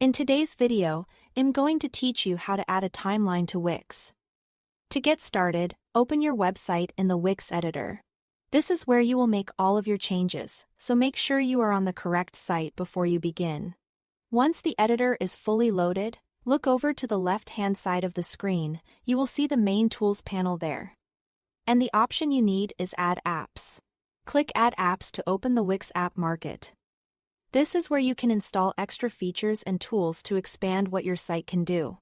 In today's video, I'm going to teach you how to add a timeline to Wix. To get started, open your website in the Wix Editor. This is where you will make all of your changes, so make sure you are on the correct site before you begin. Once the editor is fully loaded, look over to the left-hand side of the screen. You will see the main tools panel there. And the option you need is Add Apps. Click Add Apps to open the Wix App Market. This is where you can install extra features and tools to expand what your site can do.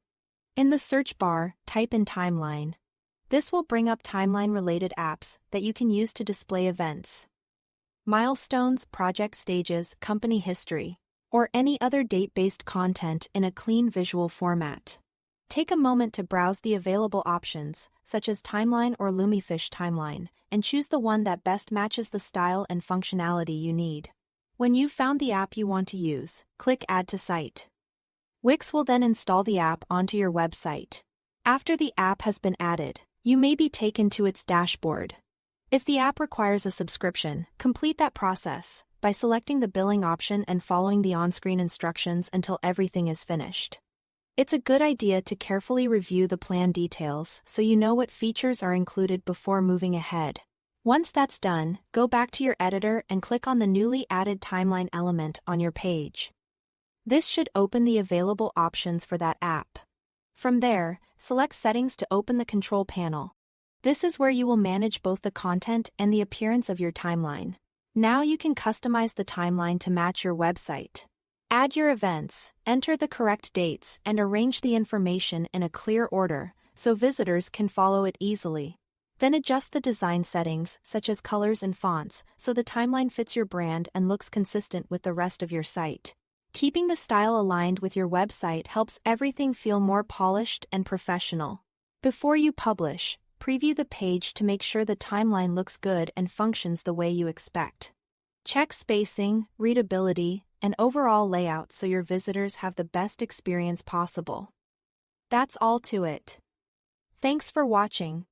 In the search bar, type in Timeline. This will bring up timeline-related apps that you can use to display events, milestones, project stages, company history, or any other date-based content in a clean visual format. Take a moment to browse the available options, such as Timeline or Lumifish Timeline, and choose the one that best matches the style and functionality you need. When you've found the app you want to use, click Add to Site. Wix will then install the app onto your website. After the app has been added, you may be taken to its dashboard. If the app requires a subscription, complete that process by selecting the billing option and following the on-screen instructions until everything is finished. It's a good idea to carefully review the plan details so you know what features are included before moving ahead. Once that's done, go back to your editor and click on the newly added timeline element on your page. This should open the available options for that app. From there, select Settings to open the control panel. This is where you will manage both the content and the appearance of your timeline. Now you can customize the timeline to match your website. Add your events, enter the correct dates, and arrange the information in a clear order so visitors can follow it easily. Then adjust the design settings, such as colors and fonts, so the timeline fits your brand and looks consistent with the rest of your site. Keeping the style aligned with your website helps everything feel more polished and professional. Before you publish, preview the page to make sure the timeline looks good and functions the way you expect. Check spacing, readability, and overall layout so your visitors have the best experience possible. That's all to it. Thanks for watching.